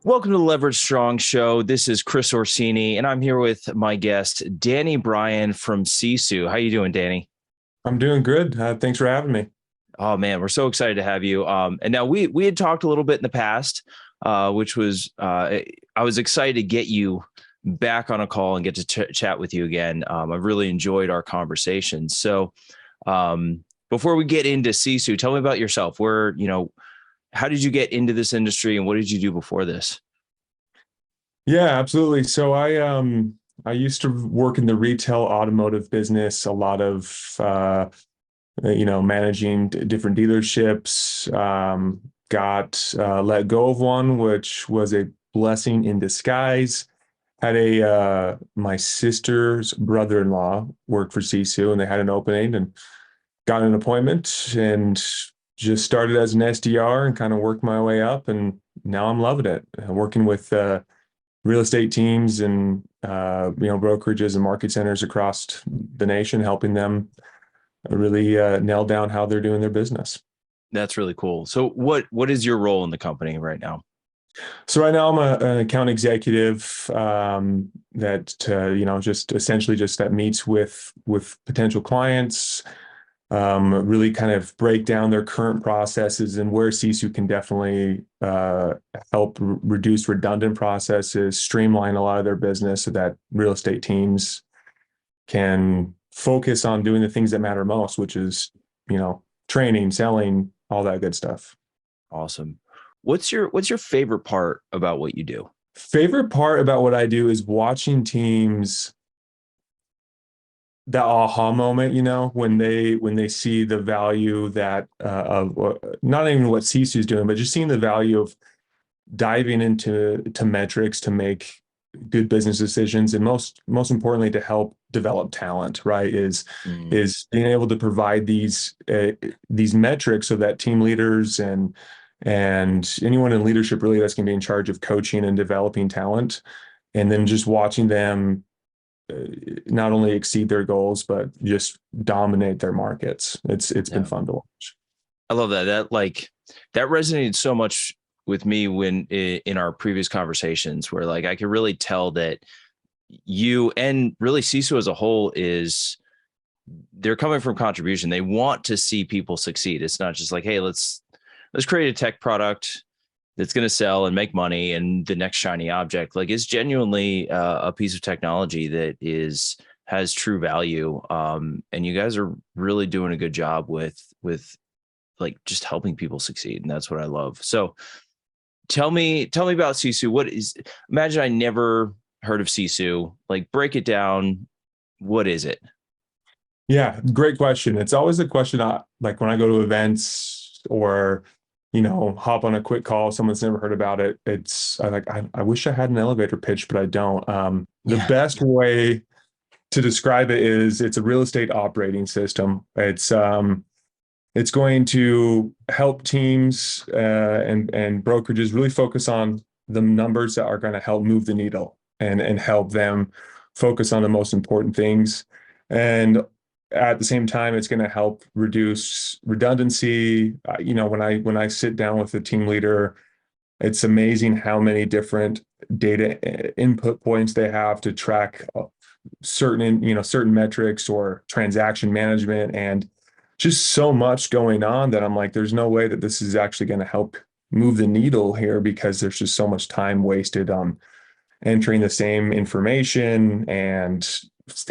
Welcome to the LeverageStrong show. This is Chris Orsini, and I'm here with my guest, Danny Bryan from Sisu. How you doing, Danny? I'm doing good. Thanks for having me. Oh man, we're so excited to have you. And now we had talked a little bit in the past, which was I was excited to get you back on a call and get to chat with you again. I've really enjoyed our conversation. So before we get into Sisu, tell me about yourself. How did you get into this industry, and what did you do before this? Yeah, absolutely. So I used to work in the retail automotive business, a lot of managing different dealerships. Got let go of one, which was a blessing in disguise. Had a My sister's brother-in-law worked for Sisu, and they had an opening, and got an appointment, and just started as an SDR and kind of worked my way up, and now I'm loving it. Working with real estate teams and brokerages and market centers across the nation, helping them really nail down how they're doing their business. That's really cool. So what is your role in the company right now? So right now I'm an account executive that just essentially just that meets with potential clients, really kind of break down their current processes and where Sisu can definitely help reduce redundant processes, streamline a lot of their business so that real estate teams can focus on doing the things that matter most, which is, training, selling, all that good stuff. Awesome. What's your favorite part about what you do? Favorite part about what I do is watching teams, that aha moment, when they see the value that of not even what Sisu is doing, but just seeing the value of diving into metrics to make good business decisions, and most importantly to help develop talent, right? Mm, Is being able to provide these metrics so that team leaders and anyone in leadership really that's going to be in charge of coaching and developing talent, and then just watching them not only exceed their goals but just dominate their markets. It's been yeah. fun to watch. I love that. That resonated so much with me when in our previous conversations, where like I could really tell that you and really Sisu as a whole is they're coming from contribution. They want to see people succeed. It's not just like, hey, let's create a tech product that's going to sell and make money and the next shiny object. Like it's genuinely a piece of technology that has true value. And you guys are really doing a good job with like just helping people succeed. And that's what I love. So tell me about Sisu. Imagine I never heard of Sisu. Like break it down. What is it? Yeah, great question. It's always a question like when I go to events or hop on a quick call, someone's never heard about it. I wish I had an elevator pitch, but I don't. The Yeah. best way to describe it is it's a real estate operating system. It's going to help teams and brokerages really focus on the numbers that are going to help move the needle and help them focus on the most important things. And at the same time, it's going to help reduce redundancy. When I sit down with a team leader, it's amazing how many different data input points they have to track certain metrics or transaction management, and just so much going on that I'm like, there's no way that this is actually going to help move the needle here, because there's just so much time wasted on entering the same information, and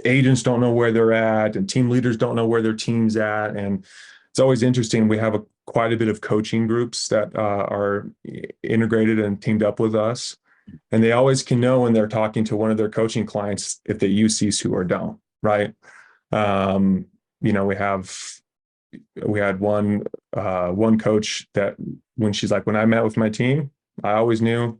agents don't know where they're at, and team leaders don't know where their team's at. And it's always interesting. We have quite a bit of coaching groups that are integrated and teamed up with us, and they always can know when they're talking to one of their coaching clients if they use Sisu or don't, right? Um, you know, we had one coach that when she's like, when I met with my team, I always knew,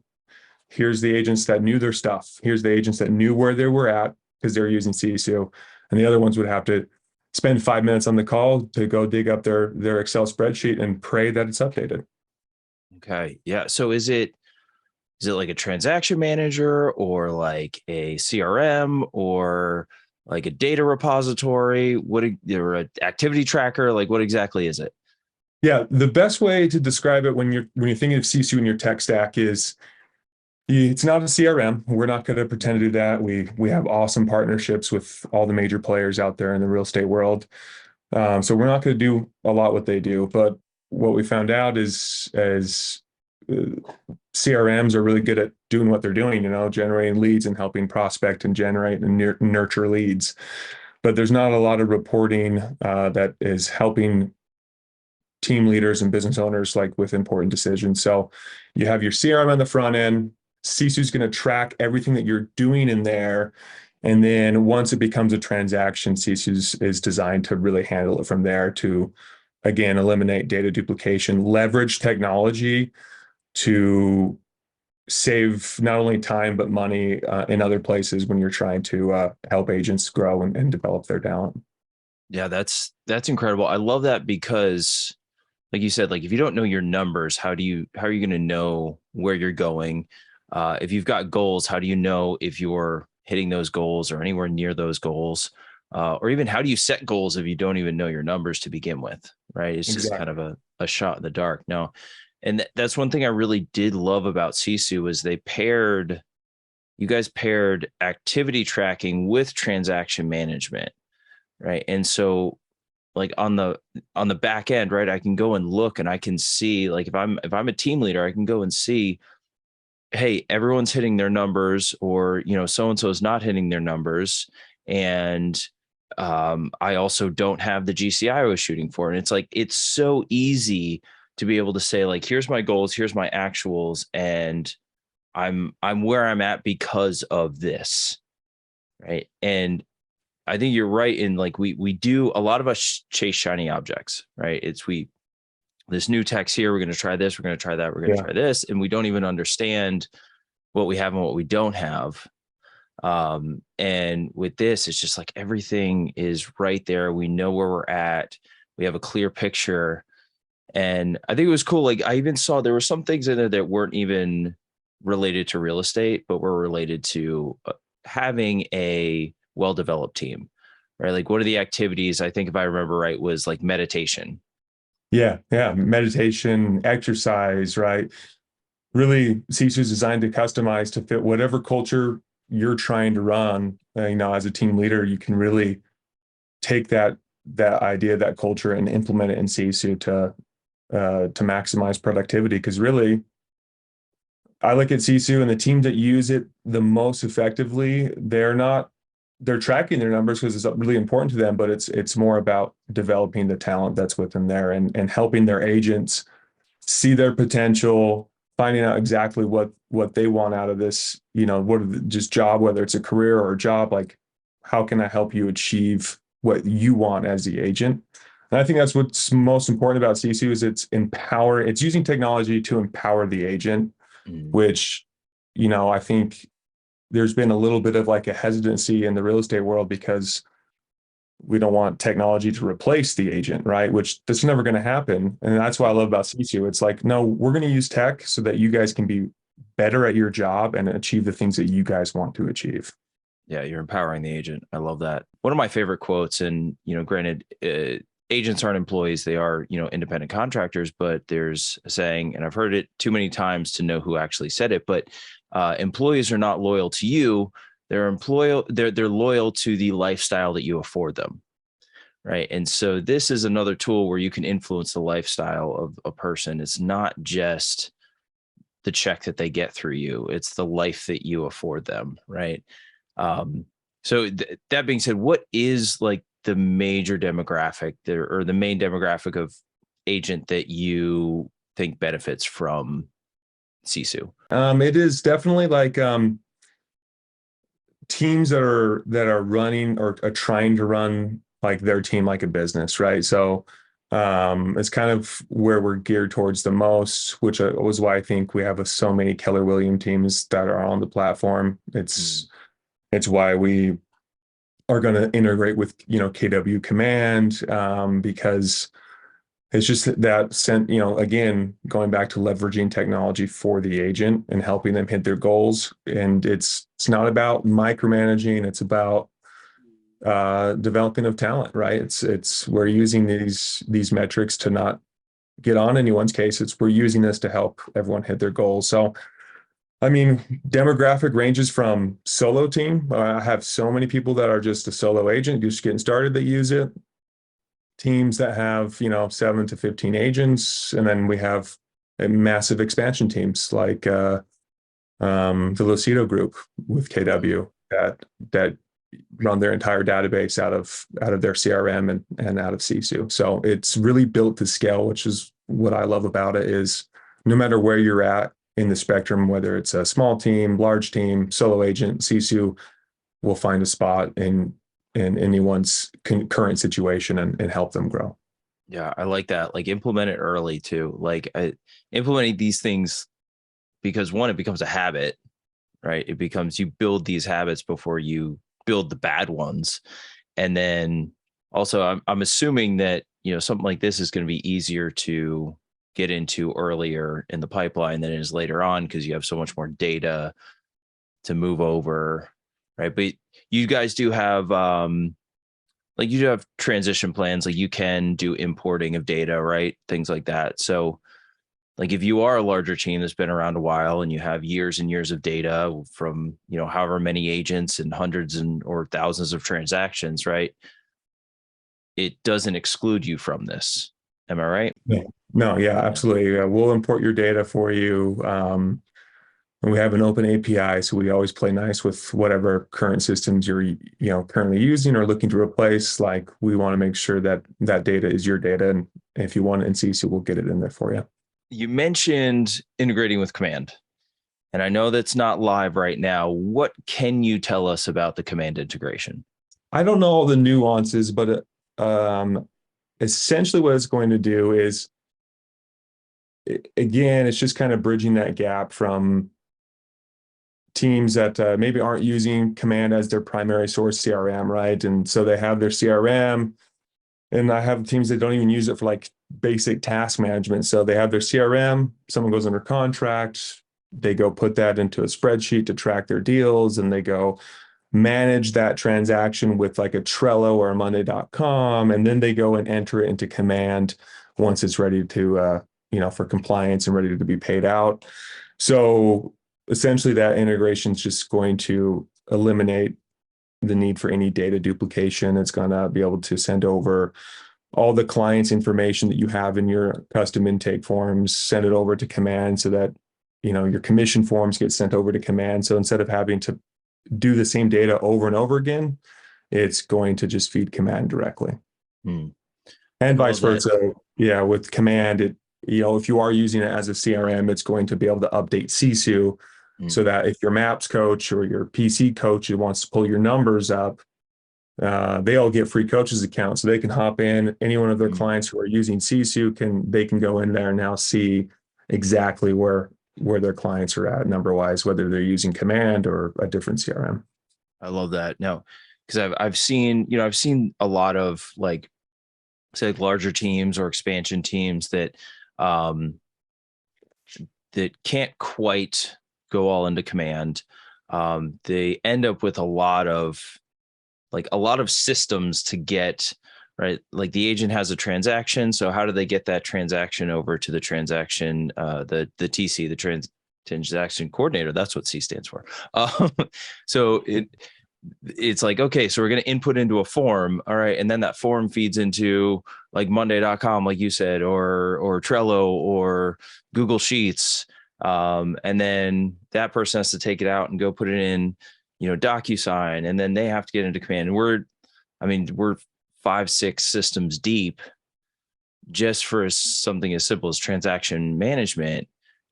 here's the agents that knew their stuff. Here's the agents that knew where they were at because they're using Sisu. And the other ones would have to spend 5 minutes on the call to go dig up their Excel spreadsheet and pray that it's updated. Okay. Yeah. So is it like a transaction manager or like a CRM or like a data repository? Or an activity tracker? Like what exactly is it? Yeah, the best way to describe it when you're thinking of Sisu in your tech stack is It's not a CRM. We're not going to pretend to do that. We have awesome partnerships with all the major players out there in the real estate world. So we're not going to do a lot what they do. But what we found out is as CRMs are really good at doing what they're doing, generating leads and helping prospect and generate and nurture leads. But there's not a lot of reporting that is helping team leaders and business owners like with important decisions. So you have your CRM on the front end. Sisu is going to track everything that you're doing in there. And then once it becomes a transaction, Sisu is designed to really handle it from there to, again, eliminate data duplication, leverage technology to save not only time, but money in other places when you're trying to help agents grow and develop their talent. Yeah, that's incredible. I love that because like you said, like if you don't know your numbers, how are you going to know where you're going? If you've got goals, how do you know if you're hitting those goals or anywhere near those goals? Or even how do you set goals if you don't even know your numbers to begin with? Right. It's just kind Exactly. of a shot in the dark. No. And that's one thing I really did love about Sisu was you guys paired activity tracking with transaction management. Right. And so like on the back end, right, I can go and look and I can see like if I'm a team leader, I can go and see, hey, everyone's hitting their numbers, or so and so is not hitting their numbers, and I also don't have the GCI I was shooting for. And it's like it's so easy to be able to say like, here's my goals, here's my actuals, and I'm where I'm at because of this, right? And I think you're right in like we do a lot of us chase shiny objects, right? It's we this new tech's here, we're going to try this, we're going to try that, we're going to Yeah. try this, and we don't even understand what we have and what we don't have. And with this, it's just like everything is right there. We know where we're at. We have a clear picture. And I think it was cool. Like I even saw there were some things in there that weren't even related to real estate, but were related to having a well-developed team, right? Like one of the activities, I think if I remember right, was like meditation. Yeah. Yeah. Meditation, exercise, right? Really, Sisu is designed to customize to fit whatever culture you're trying to run. As a team leader, you can really take that idea, that culture, and implement it in Sisu to maximize productivity. Because really, I look at Sisu and the teams that use it the most effectively, they're tracking their numbers because it's really important to them, but it's more about developing the talent that's within there and helping their agents see their potential, finding out exactly what they want out of this, what just job, whether it's a career or a job, like how can I help you achieve what you want as the agent? And I think that's what's most important about Sisu is it's using technology to empower the agent, Mm. which, I think there's been a little bit of like a hesitancy in the real estate world because we don't want technology to replace the agent, right? Which that's never going to happen. And that's what I love about CCU. It's like, no, we're going to use tech so that you guys can be better at your job and achieve the things that you guys want to achieve. Yeah, you're empowering the agent. I love that. One of my favorite quotes, and granted, agents aren't employees; they are, independent contractors. But there's a saying, and I've heard it too many times to know who actually said it. But employees are not loyal to you; they're loyal to the lifestyle that you afford them, right? And so this is another tool where you can influence the lifestyle of a person. It's not just the check that they get through you; it's the life that you afford them, right? Um, so that being said, what is like the major demographic there or the main demographic of agent that you think benefits from Sisu? It is definitely like teams that are running or are trying to run like their team like a business, right? So it's kind of where we're geared towards the most, which was why I think we have so many Keller Williams teams that are on the platform. Mm. It's why we are going to integrate with KW Command because it's just that sent again going back to leveraging technology for the agent and helping them hit their goals. And it's not about micromanaging. It's about developing of talent, right? It's we're using these metrics to not get on anyone's case. We're using this to help everyone hit their goals. So I mean, demographic ranges from solo team. I have so many people that are just a solo agent, just getting started that use it. Teams that have, 7 to 15 agents, and then we have massive expansion teams like the Lucido group with KW that run their entire database out of their CRM and out of Sisu. So it's really built to scale, which is what I love about it. Is no matter where you're at in the spectrum, whether it's a small team, large team, solo agent, Sisu will find a spot in anyone's current situation and help them grow. Yeah, I like that. Like implement it early too. Implementing these things because one, it becomes a habit, right? It becomes you build these habits before you build the bad ones. And then also I'm assuming that, something like this is going to be easier to get into earlier in the pipeline than it is later on because you have so much more data to move over, right? But you guys do have you do have transition plans, like you can do importing of data, right? Things like that. So like if you are a larger team that's been around a while and you have years and years of data from, however many agents and hundreds or thousands of transactions, right? It doesn't exclude you from this. Am I right? Yeah. No, yeah, Yeah. absolutely. We'll import your data for you. And we have an open API, so we always play nice with whatever current systems you're, currently using or looking to replace. Like we want to make sure that that data is your data, and if you want it in CC, we'll get it in there for you. You mentioned integrating with Command, and I know that's not live right now. What can you tell us about the Command integration? I don't know all the nuances, but essentially what it's going to do is, again, it's just kind of bridging that gap from teams that maybe aren't using Command as their primary source CRM, right? And so they have their CRM, and I have teams that don't even use it for like basic task management. So they have their CRM, someone goes under contract, they go put that into a spreadsheet to track their deals, and they go manage that transaction with like a Trello or a Monday.com, and then they go and enter it into Command once it's ready to, for compliance and ready to be paid out. So essentially that integration is just going to eliminate the need for any data duplication. It's going to be able to send over all the client's information that you have in your custom intake forms, send it over to Command so that, your commission forms get sent over to Command. So instead of having to do the same data over and over again, it's going to just feed Command directly. Hmm. And I vice love that. versa. Yeah, with Command, if you are using it as a CRM, it's going to be able to update Sisu Hmm. so that if your Maps coach or your PC coach wants to pull your numbers up, they all get free coaches accounts, so they can hop in. Any one of their Hmm. clients who are using Sisu can go in there and now see exactly where their clients are at number wise, whether they're using Command or a different CRM. I love that. No, because I've seen, I've seen a lot of like say like larger teams or expansion teams um that can't quite go all into Command. They end up with a lot of systems to get right. Like the agent has a transaction, so how do they get that transaction over to the transaction, the TC, the transaction coordinator? That's what C stands for. So it's like, okay, so we're going to input into a form. All right. And then that form feeds into like Monday.com, like you said, or Trello or Google Sheets. And then that person has to take it out and go put it in, DocuSign, and then they have to get into Command. And we're 5, 6 systems deep just for something as simple as transaction management,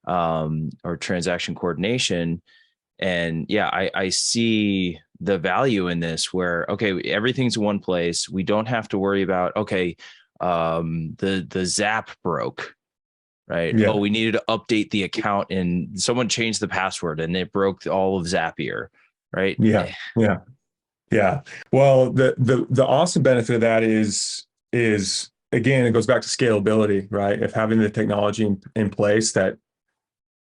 or transaction coordination. And yeah, I see the value in this where, okay, everything's in one place. We don't have to worry about, okay, the Zap broke, right? Yeah, Oh, we needed to update the account and someone changed the password and it broke all of Zapier, right? yeah, yeah, yeah. Well, the awesome benefit of that is again, it goes back to scalability, right? If having the technology in place that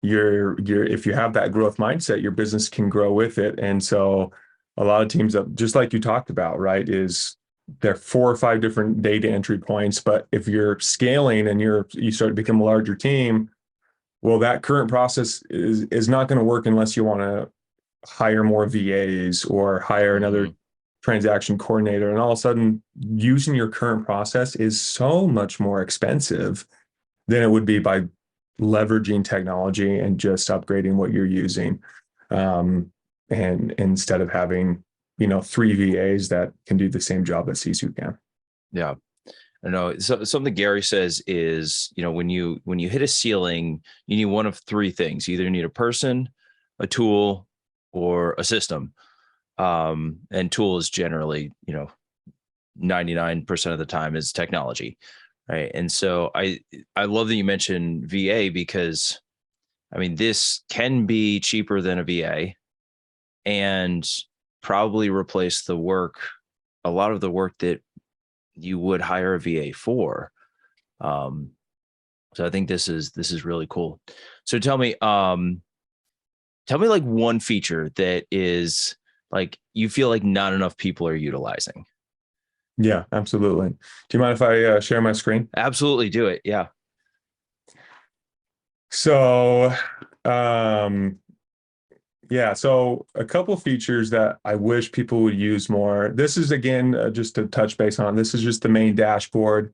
you're if you have that growth mindset, your business can grow with it. And so a lot of teams that just like you talked about, right, is there are 4 or 5 different data entry points. But if you're scaling and you start to become a larger team, Well, that current process is not going to work unless you want to hire more VAs or hire another Hmm. transaction coordinator. And all of a sudden, using your current process is so much more expensive than it would be by leveraging technology and just upgrading what you're using. And instead of having, three VAs that can do the same job that Sisu can. Yeah. I know. So something Gary says is, when you hit a ceiling, you need one of three things. You either need a person, a tool, or a system. And tool is generally, 99% of the time is technology. Right. And so I love that you mentioned VA because I mean, this can be cheaper than a VA and probably replace a lot of the work that you would hire a VA for. Um, so I think this is really cool. So tell me like one feature that is like you feel like not enough people are utilizing. Yeah, absolutely. Do you mind if I share my screen? Absolutely do it. Yeah. So, um, yeah, so a couple features that I wish people would use more. This is again just to touch base on. This is just the main dashboard.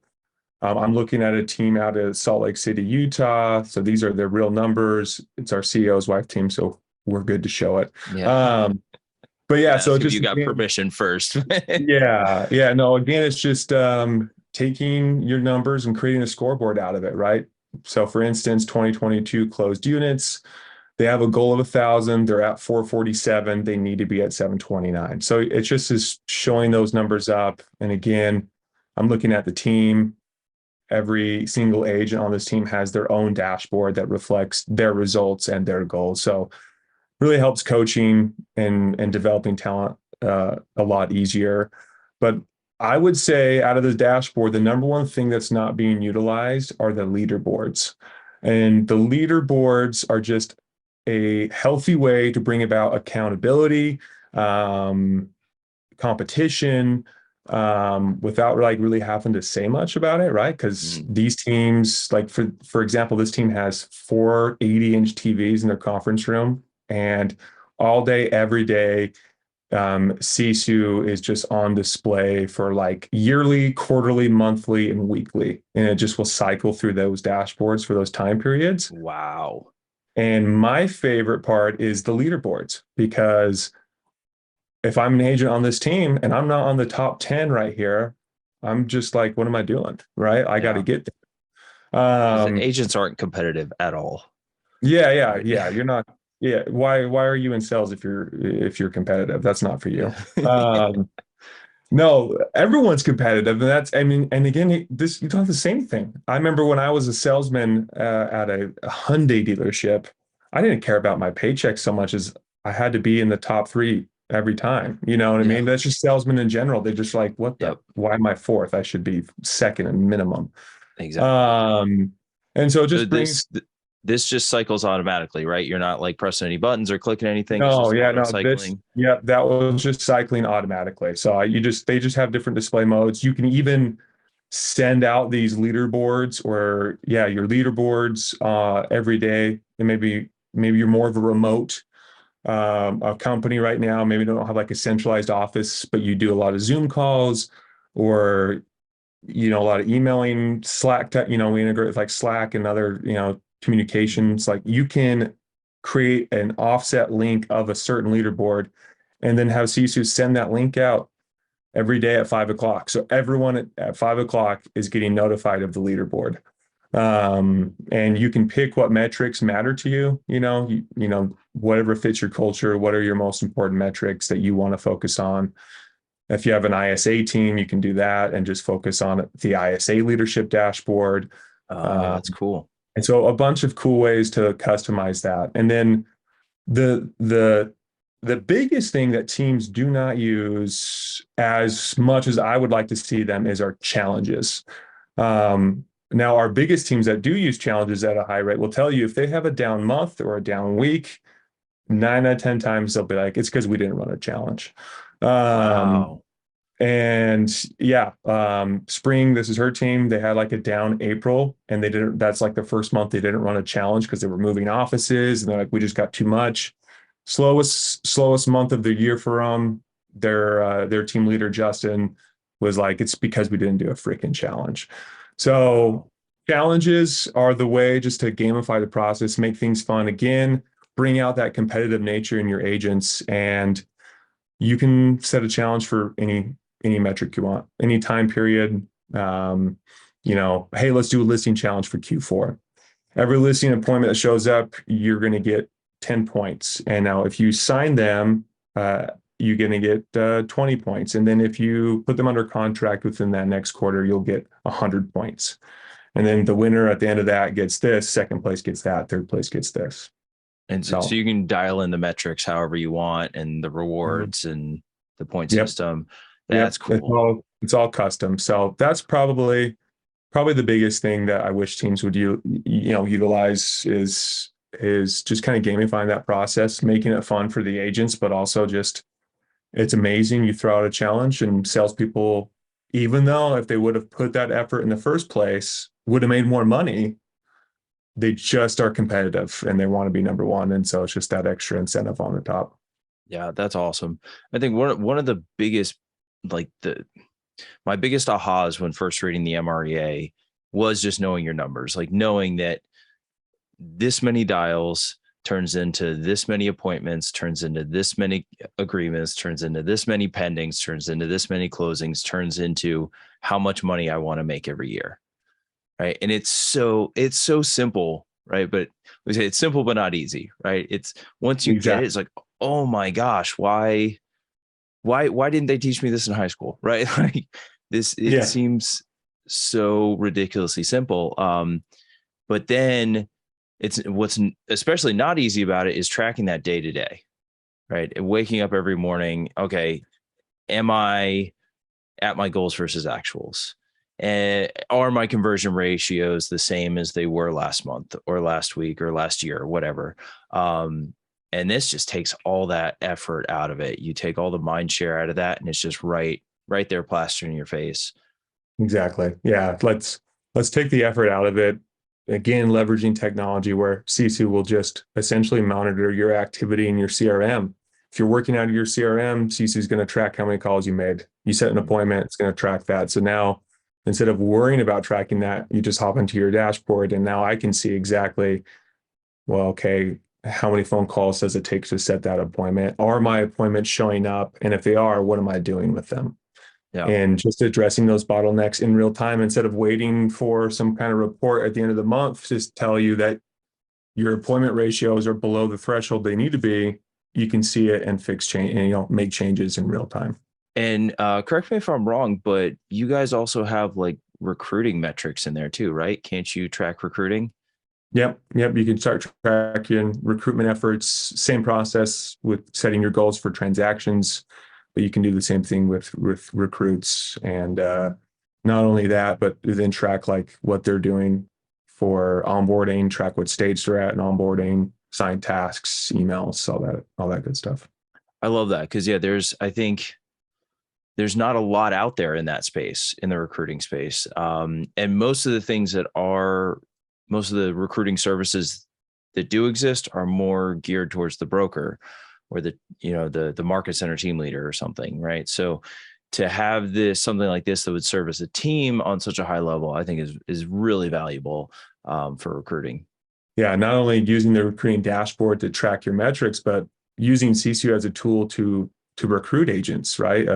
I'm looking at a team out of Salt Lake City, Utah. So these are their real numbers. It's our CEO's wife team, so we're good to show it. Yeah. Um, but yeah, so Ask if you just got again, permission first. yeah, no, again, it's just taking your numbers and creating a scoreboard out of it, right? So for instance, 2022 closed units. They have a goal of 1,000. They're at 447. They need to be at 729. So it just is showing those numbers up. And again, I'm looking at the team. Every single agent on this team has their own dashboard that reflects their results and their goals. So really helps coaching and developing talent a lot easier. But I would say out of the dashboard, the number one thing that's not being utilized are the leaderboards. And the leaderboards are just a healthy way to bring about accountability, um, competition, without like really having to say much about it, right? Because Mm, these teams, like for example, this team has four 80-inch TVs in their conference room, and all day, every day, Sisu is just on display for like yearly, quarterly, monthly, and weekly, and it just will cycle through those dashboards for those time periods. wow. And my favorite part is the leaderboards because if I'm an agent on this team and I'm not on the top 10 right here, I'm just like, what am I doing? Right? I got to Yeah. get there. Because agents aren't competitive at all. Yeah. Right. You're not, yeah. Why are you in sales if you're competitive? That's not for you. Yeah. No, everyone's competitive. And that's, I mean, and again, this, you don't have the same thing. I remember when I was a salesman at a Hyundai dealership, I didn't care about my paycheck so much as I had to be in the top three every time. You know what I Yeah. mean? That's just salesmen in general. They're just like, Yep. why am I fourth? I should be second and minimum. Exactly. Um, and so it So just brings, this just cycles automatically, right? You're not like pressing any buttons or clicking anything. It's no, just yeah, auto no, this, cycling. yeah, that was just cycling automatically. So they just have different display modes. You can even send out these leaderboards or yeah, your leaderboards every day. And maybe you're more of a remote a company right now. Maybe they don't have like a centralized office, but you do a lot of Zoom calls or a lot of emailing, Slack, we integrate with like Slack and other, Mhm. communications. Like you can create an offset link of a certain leaderboard and then have Sisu send that link out every day at 5 o'clock. So everyone at 5 o'clock is getting notified of the leaderboard. And you can pick what metrics matter to you, whatever fits your culture, what are your most important metrics that you want to focus on. If you have an ISA team, you can do that and just focus on the ISA leadership dashboard. Oh, Um, that's cool. and so a bunch of cool ways to customize that. And then the the the biggest thing that teams do not use as much as I would like to see them is our challenges. Now, our biggest teams that do use challenges at a high rate will tell you if they have a down month or a down week, 9 out of 10 times they'll be like, it's because we didn't run a challenge. Um, Wow. And yeah, spring, this is her team. They had like a down April, and they didn't, that's like the first month they didn't run a challenge because they were moving offices, and they're like, we just got too much. Slowest month of the year for them. Their team leader, Justin, was like, it's because we didn't do a freaking challenge. So challenges are the way just to gamify the process, make things fun again, bring out that competitive nature in your agents, and you can set a challenge for any metric you want, any time period. Um, hey, let's do a listing challenge for Q4. Every listing appointment that shows up, you're going to get 10 points. And now if you sign them, you're going to get 20 points. And then if you put them under contract within that next quarter, you'll get 100 points. And then the winner at the end of that gets this, second place gets that, third place gets this. And so you can dial in the metrics however you want, and the rewards and the point system. That's cool. It's all custom. So that's probably the biggest thing that I wish teams would utilize is just kind of gamifying that process, making it fun for the agents, but also just it's amazing. You throw out a challenge, and salespeople, even though if they would have put that effort in the first place, would have made more money, they just are competitive and they want to be number one. And so it's just that extra incentive on the top. Yeah, that's awesome. I think one of the biggest, like my biggest ahas when first reading the MREA was just knowing your numbers, like knowing that this many dials turns into this many appointments, turns into this many agreements, turns into this many pendings, turns into this many closings, turns into how much money I want to make every year. Right. And it's so simple, right? But we say it's simple, but not easy, right? It's once you get it, it's like, oh my gosh, why didn't they teach me this in high school? Right. Like it seems so ridiculously simple. But then what's especially not easy about it is tracking that day to day, right? And waking up every morning. Okay. Am I at my goals versus actuals? And are my conversion ratios the same as they were last month or last week or last year or whatever? And this just takes all that effort out of it. You take all the mind share out of that, and it's just right there plastered in your face. Exactly. Yeah. Let's take the effort out of it. Again, leveraging technology where Sisu will just essentially monitor your activity in your CRM. If you're working out of your CRM, Sisu is going to track how many calls you made. You set an appointment, it's going to track that. So now, instead of worrying about tracking that, you just hop into your dashboard, and now I can see exactly, well, okay, how many phone calls does it take to set that appointment? Are my appointments showing up? And if they are, what am I doing with them? Yeah. And just addressing those bottlenecks in real time instead of waiting for some kind of report at the end of the month to tell you that your appointment ratios are below the threshold they need to be. You can see it and make changes in real time. And correct me if I'm wrong, but you guys also have like recruiting metrics in there too, right? Can't you track recruiting? Yep. You can start tracking recruitment efforts. Same process with setting your goals for transactions, but you can do the same thing with recruits. And not only that, but then track like what they're doing for onboarding, track what stage they're at in onboarding, sign tasks, emails, all that good stuff. I love that because I think there's not a lot out there in that space, in the recruiting space. And most of the recruiting services that do exist are more geared towards the broker or the market center team leader or something. Right. So to have something like this that would serve as a team on such a high level, I think is really valuable for recruiting. Yeah. Not only using the recruiting dashboard to track your metrics, but using Sisu as a tool to recruit agents, right?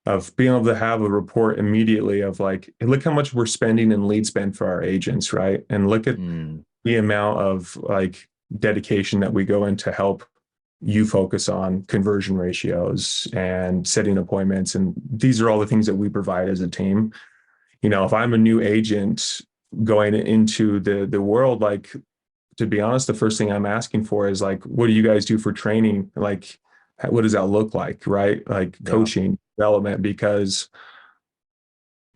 Of being able to have a report immediately of like, look how much we're spending in lead spend for our agents, right? And look at the amount of like dedication that we go in to help you focus on conversion ratios and setting appointments. And these are all the things that we provide as a team. If I'm a new agent going into the world, like, to be honest, the first thing I'm asking for is like, what do you guys do for training? Like, what does that look like? Right? Like coaching, development, because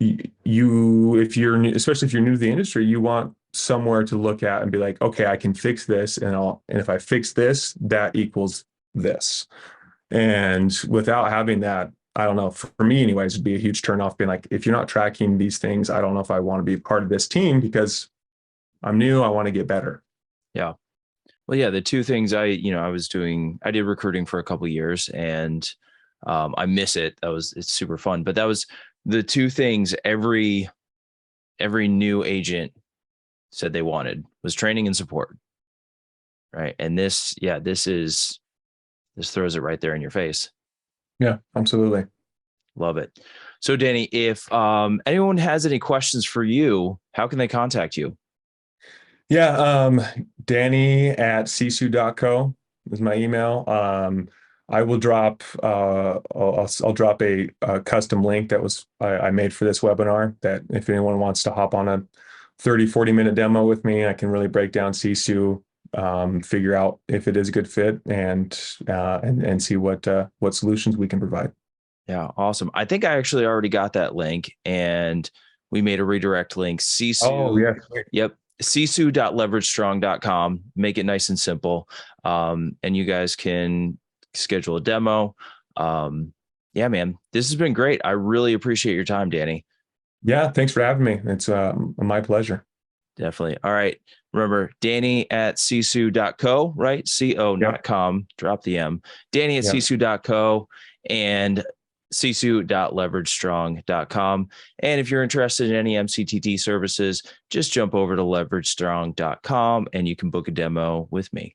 especially if you're new to the industry, you want somewhere to look at and be like, okay, I can fix this. And if I fix this, that equals this. And without having that, I don't know, for me anyways, it'd be a huge turnoff being like, if you're not tracking these things, I don't know if I want to be part of this team because I'm new. I want to get better. Yeah. Well, yeah, the two things I did recruiting for a couple of years, and I miss it. It's super fun. But that was the two things every new agent said they wanted was training and support. Right. And this throws it right there in your face. Yeah, absolutely. Love it. So Danny, if anyone has any questions for you, how can they contact you? Yeah, Danny at sisu.co is my email. I will drop I'll drop a custom link that I made for this webinar, that if anyone wants to hop on a 30-40 minute demo with me, I can really break down Sisu, figure out if it is a good fit, and see what solutions we can provide. Yeah, awesome. I think I actually already got that link, and we made a redirect link. Oh, Sisu. yeah. Yep. Sisu.leveragestrong.com. Make it nice and simple. And you guys can schedule a demo. Yeah, man, this has been great. I really appreciate your time, Danny. Yeah, thanks for having me. It's my pleasure. Definitely. All right. Remember, Danny at sisu.co, right? Co, Yep. not com. Drop the M. Danny at Yep. sisu.co and sisu.leveragestrong.com. And if you're interested in any MCTT services, just jump over to leveragestrong.com and you can book a demo with me.